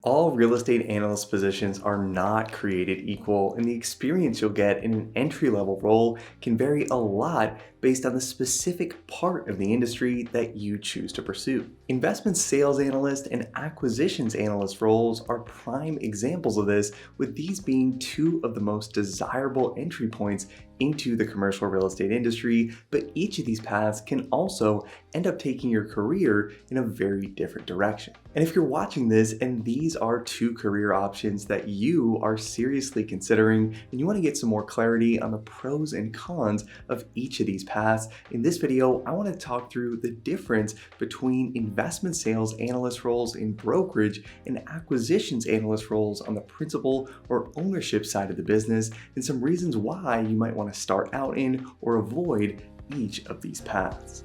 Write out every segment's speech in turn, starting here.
All real estate analyst positions are not created equal, and the experience you'll get in an entry level role can vary a lot based on the specific part of the industry that you choose to pursue. Investment sales analyst and acquisitions analyst roles are prime examples of this, with these being two of the most desirable entry points into the commercial real estate industry, but each of these paths can also end up taking your career in a very different direction. And if you're watching this and these are two career options that you are seriously considering and you want to get some more clarity on the pros and cons of each of these paths, in this video, I want to talk through the difference between investment sales analyst roles in brokerage and acquisitions analyst roles on the principal or ownership side of the business, and some reasons why you might want to start out in or avoid each of these paths.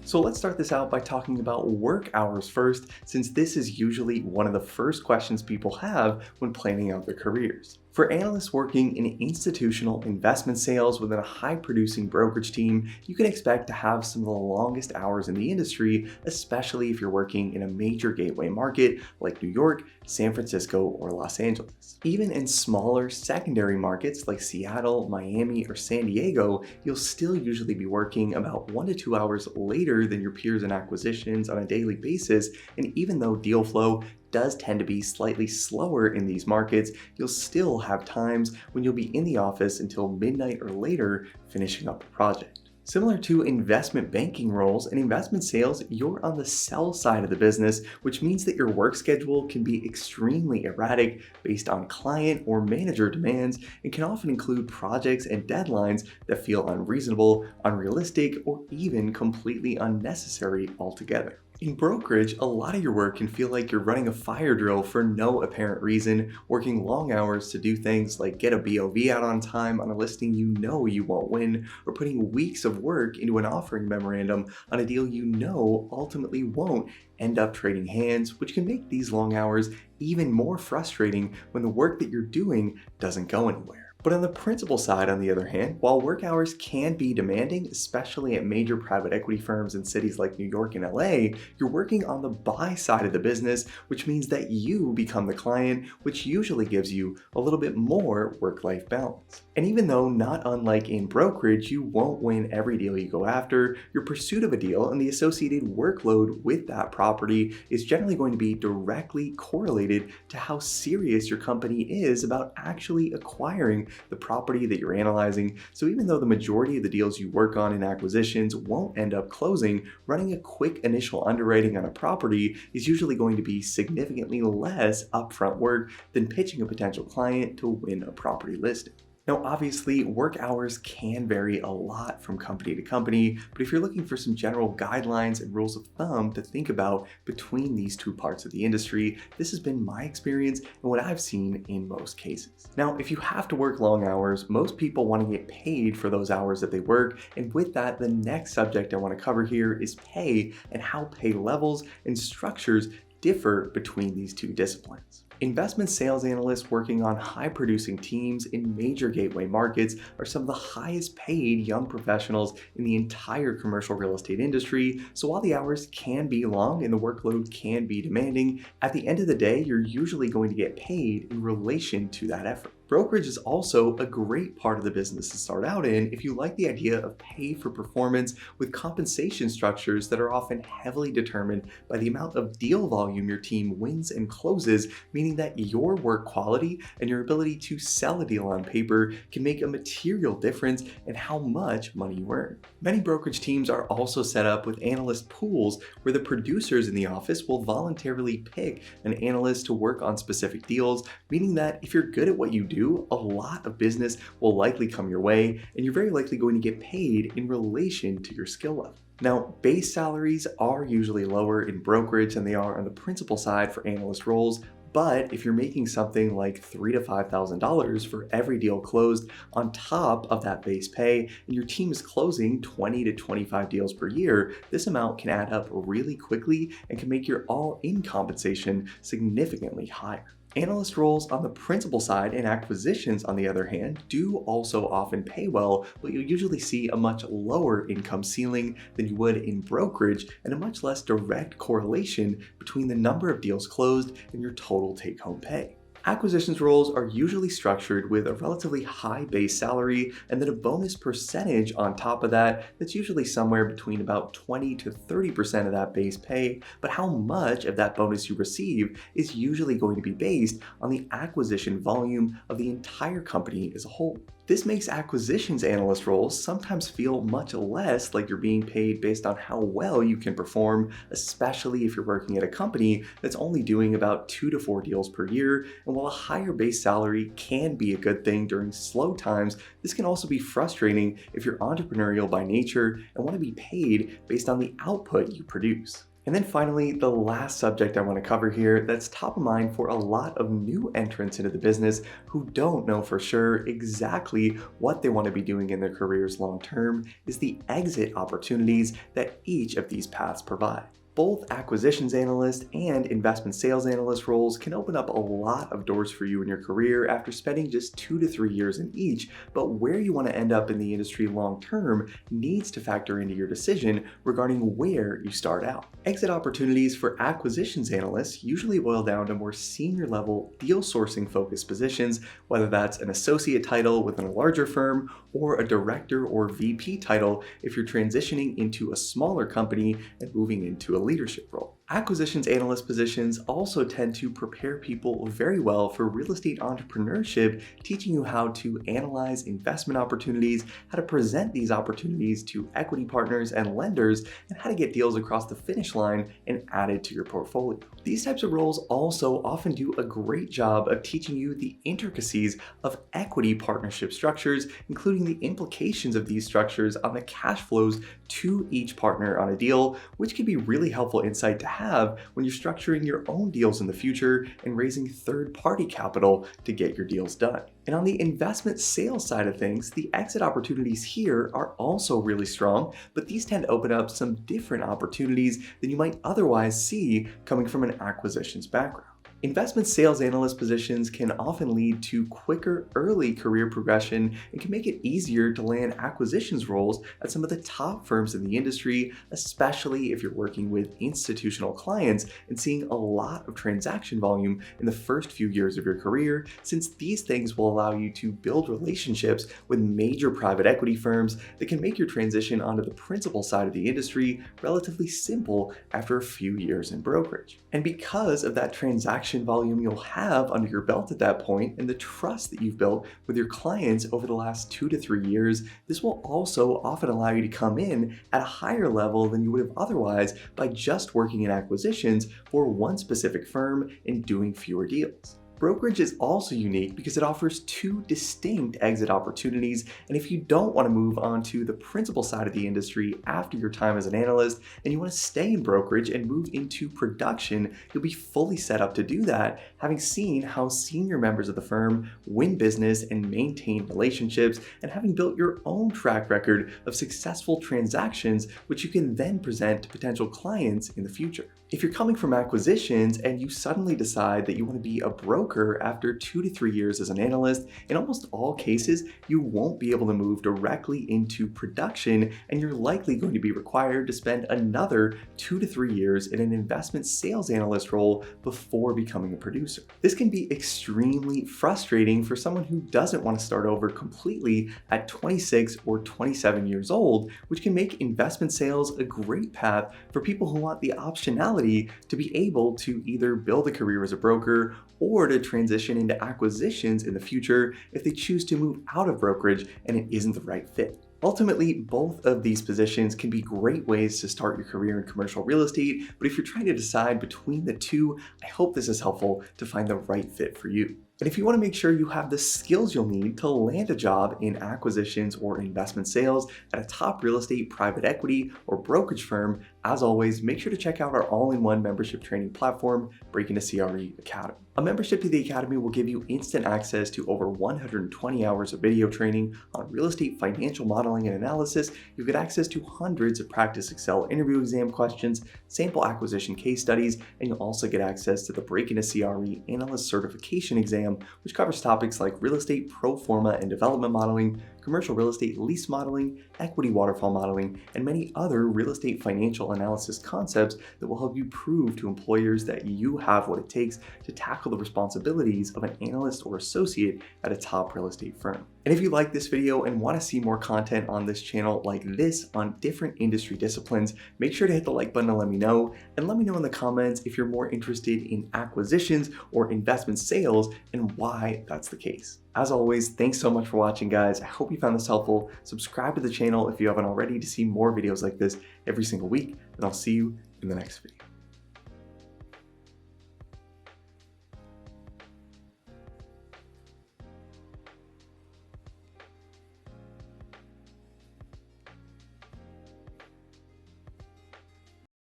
So let's start this out by talking about work hours first, since this is usually one of the first questions people have when planning out their careers. For analysts working in institutional investment sales within a high-producing brokerage team, you can expect to have some of the longest hours in the industry, especially if you're working in a major gateway market like New York, San Francisco, or Los Angeles. Even in smaller secondary markets like Seattle, Miami, or San Diego, you'll still usually be working about 1 to 2 hours later than your peers in acquisitions on a daily basis, and even though deal flow does tend to be slightly slower in these markets, you'll still have times when you'll be in the office until midnight or later finishing up a project. Similar to investment banking roles, in investment sales, you're on the sell side of the business, which means that your work schedule can be extremely erratic based on client or manager demands and can often include projects and deadlines that feel unreasonable, unrealistic, or even completely unnecessary altogether. In brokerage, a lot of your work can feel like you're running a fire drill for no apparent reason, working long hours to do things like get a BOV out on time on a listing you know you won't win, or putting weeks of work into an offering memorandum on a deal you know ultimately won't end up trading hands, which can make these long hours even more frustrating when the work that you're doing doesn't go anywhere. But on the principal side, on the other hand, while work hours can be demanding, especially at major private equity firms in cities like New York and LA, you're working on the buy side of the business, which means that you become the client, which usually gives you a little bit more work-life balance. And even though not unlike in brokerage, you won't win every deal you go after, your pursuit of a deal and the associated workload with that property is generally going to be directly correlated to how serious your company is about actually acquiring the property that you're analyzing. So even though the majority of the deals you work on in acquisitions won't end up closing, running a quick initial underwriting on a property is usually going to be significantly less upfront work than pitching a potential client to win a property listing. Now, obviously, work hours can vary a lot from company to company, but if you're looking for some general guidelines and rules of thumb to think about between these two parts of the industry, this has been my experience and what I've seen in most cases. Now, if you have to work long hours, most people want to get paid for those hours that they work, and with that, the next subject I want to cover here is pay and how pay levels and structures differ between these two disciplines. Investment sales analysts working on high-producing teams in major gateway markets are some of the highest paid young professionals in the entire commercial real estate industry, so while the hours can be long and the workload can be demanding, at the end of the day, you're usually going to get paid in relation to that effort. Brokerage is also a great part of the business to start out in if you like the idea of pay for performance with compensation structures that are often heavily determined by the amount of deal volume your team wins and closes, meaning that your work quality and your ability to sell a deal on paper can make a material difference in how much money you earn. Many brokerage teams are also set up with analyst pools where the producers in the office will voluntarily pick an analyst to work on specific deals, meaning that if you're good at what you do, a lot of business will likely come your way, and you're very likely going to get paid in relation to your skill level. Now, base salaries are usually lower in brokerage than they are on the principal side for analyst roles, but if you're making something like $3,000 to $5,000 for every deal closed on top of that base pay, and your team is closing 20 to 25 deals per year, this amount can add up really quickly and can make your all-in compensation significantly higher. Analyst roles on the principal side and acquisitions, on the other hand, do also often pay well, but you'll usually see a much lower income ceiling than you would in brokerage and a much less direct correlation between the number of deals closed and your total take-home pay. Acquisitions roles are usually structured with a relatively high base salary and then a bonus percentage on top of that that's usually somewhere between about 20 to 30% of that base pay, but how much of that bonus you receive is usually going to be based on the acquisition volume of the entire company as a whole. This makes acquisitions analyst roles sometimes feel much less like you're being paid based on how well you can perform, especially if you're working at a company that's only doing about 2 to 4 deals per year. And while a higher base salary can be a good thing during slow times, this can also be frustrating if you're entrepreneurial by nature and want to be paid based on the output you produce. And then finally, the last subject I want to cover here that's top of mind for a lot of new entrants into the business who don't know for sure exactly what they want to be doing in their careers long term is the exit opportunities that each of these paths provide. Both acquisitions analyst and investment sales analyst roles can open up a lot of doors for you in your career after spending just 2 to 3 years in each, but where you want to end up in the industry long term needs to factor into your decision regarding where you start out. Exit opportunities for acquisitions analysts usually boil down to more senior level deal sourcing focused positions, whether that's an associate title within a larger firm or a director or VP title if you're transitioning into a smaller company and moving into a leadership role. Acquisitions analyst positions also tend to prepare people very well for real estate entrepreneurship, teaching you how to analyze investment opportunities, how to present these opportunities to equity partners and lenders, and how to get deals across the finish line and added to your portfolio. These types of roles also often do a great job of teaching you the intricacies of equity partnership structures, including the implications of these structures on the cash flows to each partner on a deal, which can be really helpful insight to have when you're structuring your own deals in the future and raising third-party capital to get your deals done. And on the investment sales side of things, the exit opportunities here are also really strong, but these tend to open up some different opportunities than you might otherwise see coming from an acquisitions background. Investment sales analyst positions can often lead to quicker early career progression and can make it easier to land acquisitions roles at some of the top firms in the industry, especially if you're working with institutional clients and seeing a lot of transaction volume in the first few years of your career, since these things will allow you to build relationships with major private equity firms that can make your transition onto the principal side of the industry relatively simple after a few years in brokerage. And because of that transaction volume you'll have under your belt at that point and the trust that you've built with your clients over the last 2 to 3 years, this will also often allow you to come in at a higher level than you would have otherwise by just working in acquisitions for one specific firm and doing fewer deals. Brokerage is also unique because it offers 2 distinct exit opportunities, and if you don't want to move on to the principal side of the industry after your time as an analyst and you want to stay in brokerage and move into production, you'll be fully set up to do that, having seen how senior members of the firm win business and maintain relationships, and having built your own track record of successful transactions which you can then present to potential clients in the future. If you're coming from acquisitions and you suddenly decide that you want to be a broker after 2 to 3 years as an analyst, in almost all cases, you won't be able to move directly into production, and you're likely going to be required to spend another 2 to 3 years in an investment sales analyst role before becoming a producer. This can be extremely frustrating for someone who doesn't want to start over completely at 26 or 27 years old, which can make investment sales a great path for people who want the optionality to be able to either build a career as a broker or to transition into acquisitions in the future if they choose to move out of brokerage and it isn't the right fit. Ultimately, both of these positions can be great ways to start your career in commercial real estate, but if you're trying to decide between the two, I hope this is helpful to find the right fit for you. And if you want to make sure you have the skills you'll need to land a job in acquisitions or investment sales at a top real estate, private equity, or brokerage firm, as always, make sure to check out our all-in-one membership training platform, Breaking the CRE Academy. A membership to the Academy will give you instant access to over 120 hours of video training on real estate financial modeling and analysis. You get access to hundreds of practice Excel interview exam questions, sample acquisition case studies, and you'll also get access to the Breaking the CRE Analyst Certification Exam, which covers topics like real estate pro forma and development modeling, commercial real estate lease modeling, equity waterfall modeling, and many other real estate financial analysis concepts that will help you prove to employers that you have what it takes to tackle the responsibilities of an analyst or associate at a top real estate firm. And if you like this video and want to see more content on this channel like this on different industry disciplines, make sure to hit the like button to let me know, and let me know in the comments if you're more interested in acquisitions or investment sales and why that's the case. As always, thanks so much for watching, guys. I hope you found this helpful. Subscribe to the channel if you haven't already to see more videos like this every single week, and I'll see you in the next video.